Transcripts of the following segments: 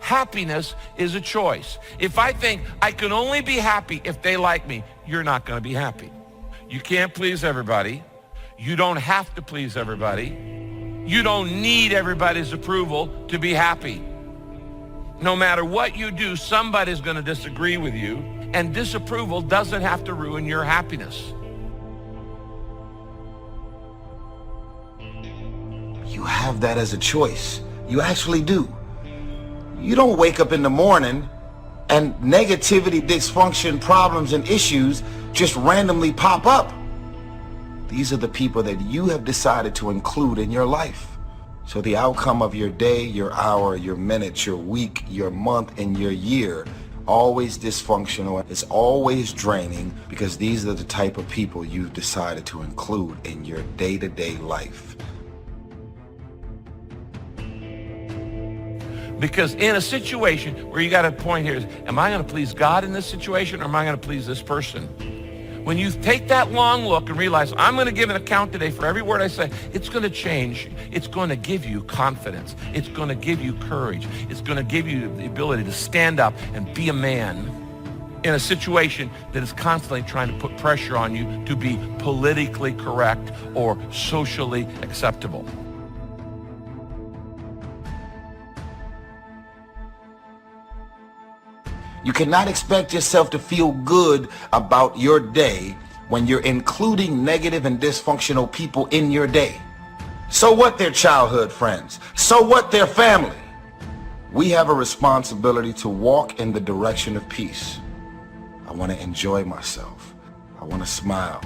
Happiness is a choice. If I think I can only be happy if they like me, you're not going to be happy. You can't please everybody. You don't have to please everybody. You don't need everybody's approval to be happy. No matter what you do, somebody's going to disagree with you, and disapproval doesn't have to ruin your happiness. You have that as a choice. You actually do. You don't wake up in the morning and negativity, dysfunction, problems, and issues just randomly pop up. These are the people that you have decided to include in your life. So the outcome of your day, your hour, your minute, your week, your month, and your year, always dysfunctional. It's always draining because these are the type of people you've decided to include in your day-to-day life. Because in a situation where you got a point here is, am I going to please God in this situation, or am I going to please this person? When you take that long look and realize, I'm going to give an account today for every word I say, it's going to change. It's going to give you confidence. It's going to give you courage. It's going to give you the ability to stand up and be a man in a situation that is constantly trying to put pressure on you to be politically correct or socially acceptable. You cannot expect yourself to feel good about your day when you're including negative and dysfunctional people in your day. So what their childhood friends? So what their family? We have a responsibility to walk in the direction of peace. I want to enjoy myself. I want to smile.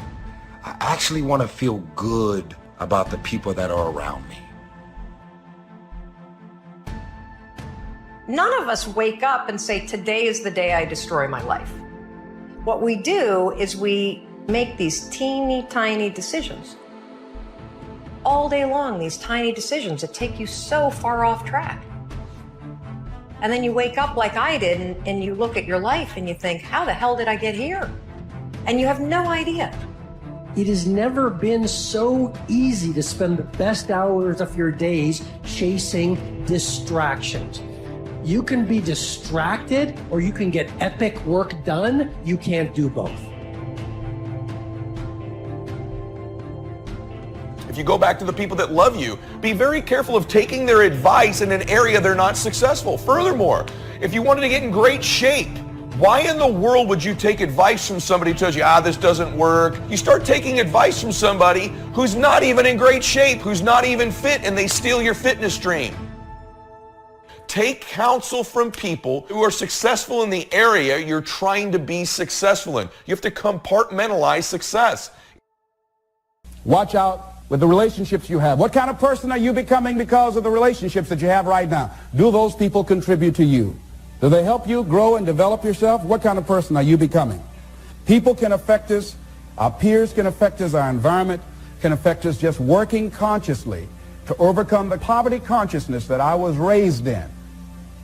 I actually want to feel good about the people that are around me. None of us wake up and say, today is the day I destroy my life. What we do is we make these teeny tiny decisions. All day long, these tiny decisions that take you so far off track. And then you wake up like I did and you look at your life and you think, how the hell did I get here? And you have no idea. It has never been so easy to spend the best hours of your days chasing distractions. You can be distracted or you can get epic work done. You can't do both. If you go back to the people that love you, be very careful of taking their advice in an area they're not successful. Furthermore, if you wanted to get in great shape, why in the world would you take advice from somebody who tells you, this doesn't work? You start taking advice from somebody who's not even in great shape, who's not even fit, and they steal your fitness dream. Take counsel from people who are successful in the area you're trying to be successful in. You have to compartmentalize success. Watch out with the relationships you have. What kind of person are you becoming because of the relationships that you have right now? Do those people contribute to you? Do they help you grow and develop yourself? What kind of person are you becoming? People can affect us. Our peers can affect us. Our environment can affect us. Just working consciously to overcome the poverty consciousness that I was raised in.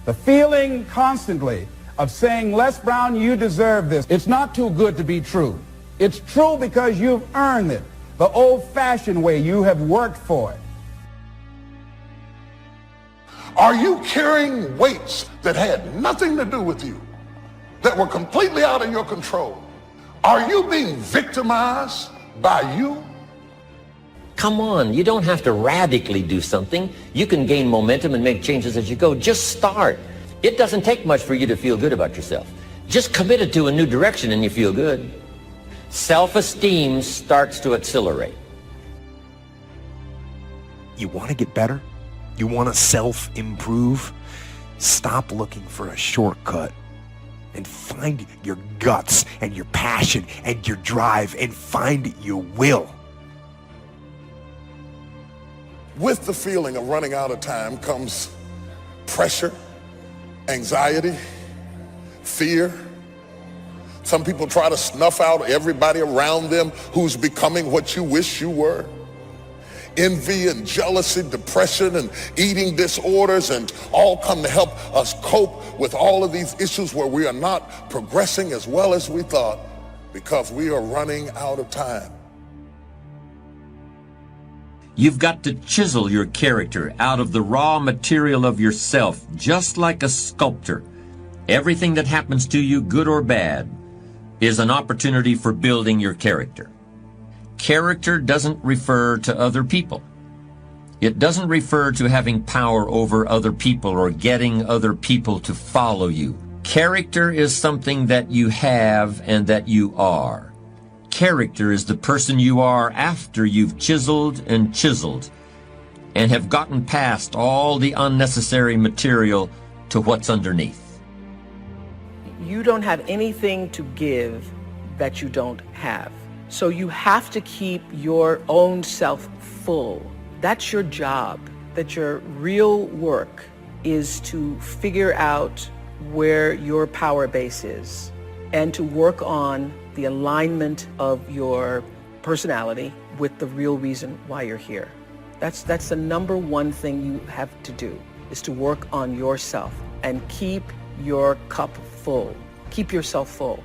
The feeling constantly of saying, Les Brown, you deserve this. It's not too good to be true. It's true because you've earned it. The old-fashioned way, you have worked for it. Are you carrying weights that had nothing to do with you, that were completely out of your control? Are you being victimized by you? Come on, you don't have to radically do something. You can gain momentum and make changes as you go. Just start. It doesn't take much for you to feel good about yourself. Just commit it to a new direction and you feel good. Self-esteem starts to accelerate. You want to get better? You want to self-improve? Stop looking for a shortcut and find your guts and your passion and your drive and find your will. With the feeling of running out of time comes pressure, anxiety, fear. Some people try to snuff out everybody around them who's becoming what you wish you were. Envy and jealousy, depression and eating disorders, and all come to help us cope with all of these issues where we are not progressing as well as we thought because we are running out of time. You've got to chisel your character out of the raw material of yourself, just like a sculptor. Everything that happens to you, good or bad, is an opportunity for building your character. Character doesn't refer to other people. It doesn't refer to having power over other people or getting other people to follow you. Character is something that you have and that you are. Character is the person you are after you've chiseled and have gotten past all the unnecessary material to what's underneath. You don't have anything to give that you don't have. So you have to keep your own self full. That's your job. That your real work is to figure out where your power base is and to work on the alignment of your personality with the real reason why you're here. That's the number one thing you have to do, is to work on yourself and keep your cup full. Keep yourself full.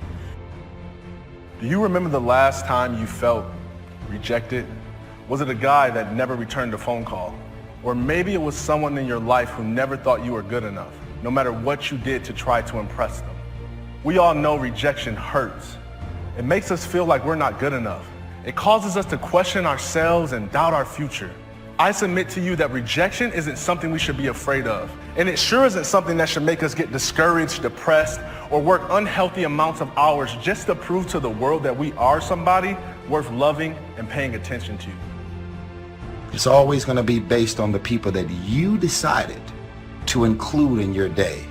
Do you remember the last time you felt rejected? Was it a guy that never returned a phone call? Or maybe it was someone in your life who never thought you were good enough, no matter what you did to try to impress them. We all know rejection hurts. It makes us feel like we're not good enough. It causes us to question ourselves and doubt our future. I submit to you that rejection isn't something we should be afraid of. And it sure isn't something that should make us get discouraged, depressed, or work unhealthy amounts of hours just to prove to the world that we are somebody worth loving and paying attention to. It's always going to be based on the people that you decided to include in your day,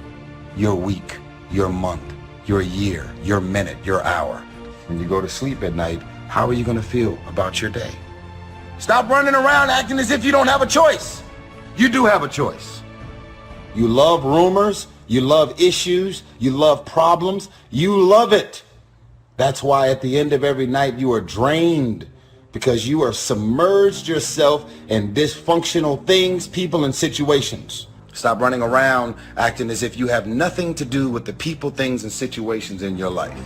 your week, your month, your year, your minute, your hour. When you go to sleep at night, how are you going to feel about your day? Stop running around acting as if you don't have a choice. You do have a choice. You love rumors, you love issues, you love problems, you love it. That's why at the end of every night you are drained, because you are submerged yourself in dysfunctional things, people, and situations. Stop running around acting as if you have nothing to do with the people, things, and situations in your life.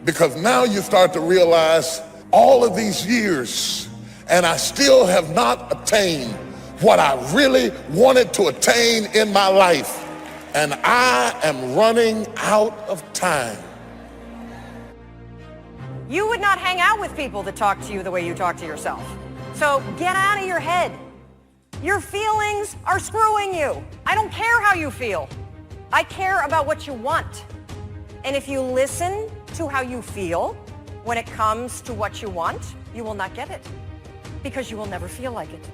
Because now you start to realize all of these years and I still have not attained what I really wanted to attain in my life. And I am running out of time. You would not hang out with people that talk to you the way you talk to yourself. So get out of your head. Your feelings are screwing you. I don't care how you feel. I care about what you want. And if you listen to how you feel when it comes to what you want, you will not get it, because you will never feel like it.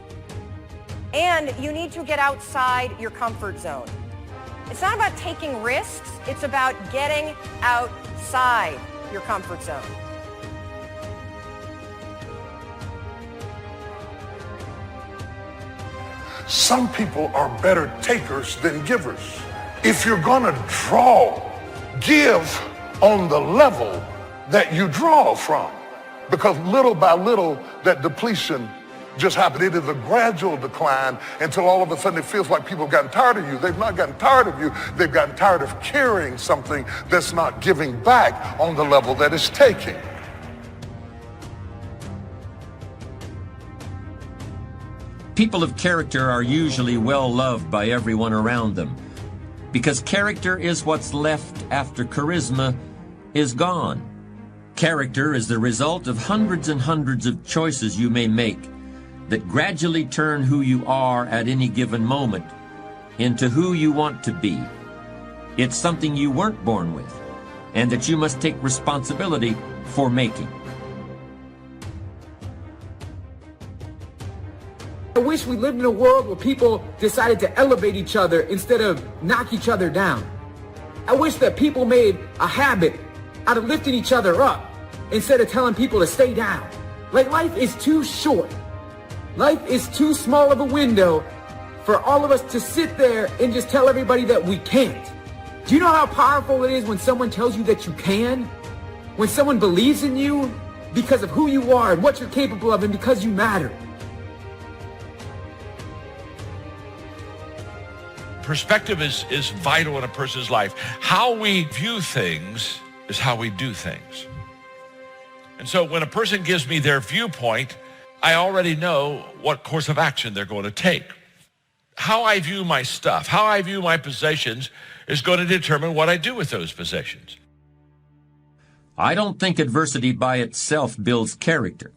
And you need to get outside your comfort zone. It's not about taking risks, it's about getting outside your comfort zone. Some people are better takers than givers. If you're gonna draw, give on the level that you draw from. Because little by little, that depletion just happened. It is a gradual decline until all of a sudden it feels like people have gotten tired of you. They've not gotten tired of you. They've gotten tired of carrying something that's not giving back on the level that it's taking. People of character are usually well loved by everyone around them, because character is what's left after charisma is gone. Character is the result of hundreds and hundreds of choices you may make that gradually turn who you are at any given moment into who you want to be. It's something you weren't born with, and that you must take responsibility for making. I wish we lived in a world where people decided to elevate each other instead of knock each other down. I wish that people made a habit out of lifting each other up instead of telling people to stay down. Like, life is too short. Life is too small of a window for all of us to sit there and just tell everybody that we can't. Do you know how powerful it is when someone tells you that you can? When someone believes in you because of who you are and what you're capable of and because you matter. Perspective is vital in a person's life. How we view things is how we do things. And so when a person gives me their viewpoint, I already know what course of action they're going to take. How I view my stuff, how I view my possessions is going to determine what I do with those possessions. I don't think adversity by itself builds character,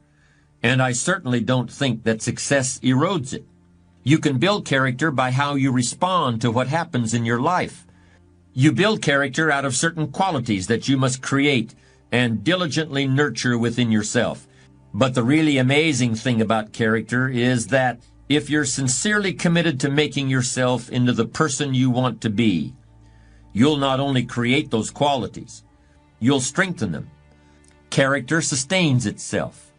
and I certainly don't think that success erodes it. You can build character by how you respond to what happens in your life. You build character out of certain qualities that you must create and diligently nurture within yourself. But the really amazing thing about character is that if you're sincerely committed to making yourself into the person you want to be, you'll not only create those qualities, you'll strengthen them. Character sustains itself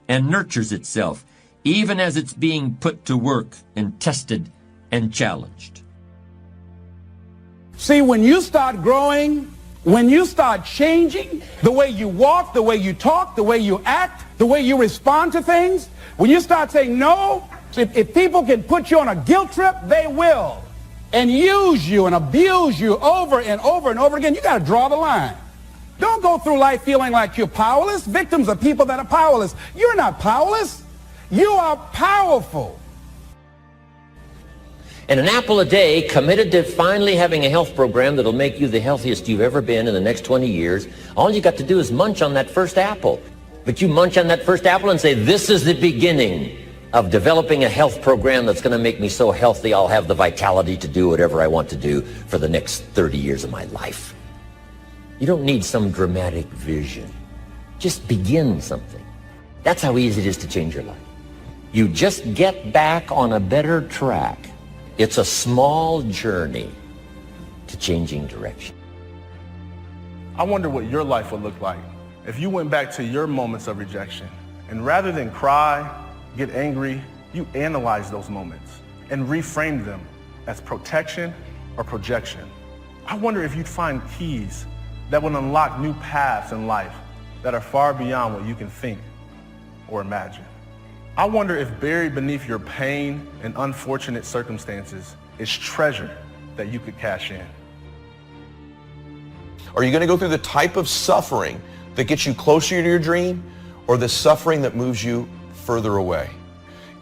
and nurtures itself, even as it's being put to work and tested and challenged. See, when you start growing, when you start changing the way you walk, the way you talk, the way you act, the way you respond to things, when you start saying no, if people can put you on a guilt trip, they will, and use you and abuse you over and over and over again, you got to draw the line. Don't go through life feeling like you're powerless. Victims are people that are powerless. You're not powerless. You are powerful. And an apple a day, committed to finally having a health program that'll make you the healthiest you've ever been in the next 20 years, all you got to do is munch on that first apple. But you munch on that first apple and say, this is the beginning of developing a health program that's going to make me so healthy I'll have the vitality to do whatever I want to do for the next 30 years of my life. You don't need some dramatic vision. Just begin something. That's how easy it is to change your life. You just get back on a better track. It's a small journey to changing direction. I wonder what your life would look like if you went back to your moments of rejection, and rather than cry, get angry, you analyze those moments and reframe them as protection or projection. I wonder if you'd find keys that would unlock new paths in life that are far beyond what you can think or imagine. I wonder if buried beneath your pain and unfortunate circumstances is treasure that you could cash in. Are you going to go through the type of suffering that gets you closer to your dream, or the suffering that moves you further away?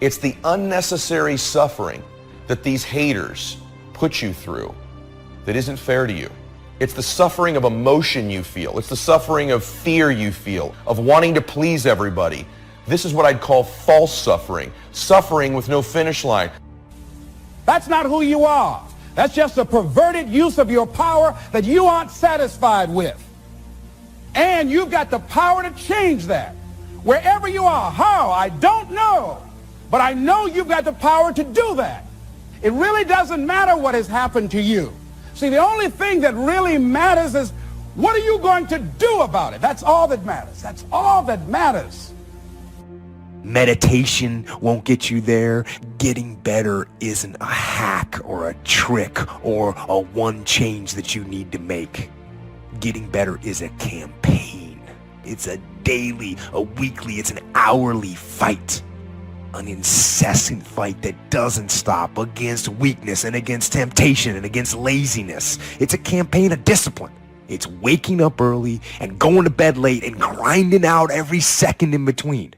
It's the unnecessary suffering that these haters put you through that isn't fair to you. It's the suffering of emotion you feel. It's the suffering of fear you feel, of wanting to please everybody. This is what I'd call false suffering, suffering with no finish line. That's not who you are. That's just a perverted use of your power that you aren't satisfied with. And you've got the power to change that. Wherever you are, how, I don't know. But I know you've got the power to do that. It really doesn't matter what has happened to you. See, the only thing that really matters is, what are you going to do about it? That's all that matters. That's all that matters. Meditation won't get you there. Getting better isn't a hack or a trick or a one change that you need to make. Getting better is a campaign. It's a daily, a weekly, it's an hourly fight. An incessant fight that doesn't stop against weakness and against temptation and against laziness. It's a campaign of discipline. It's waking up early and going to bed late and grinding out every second in between.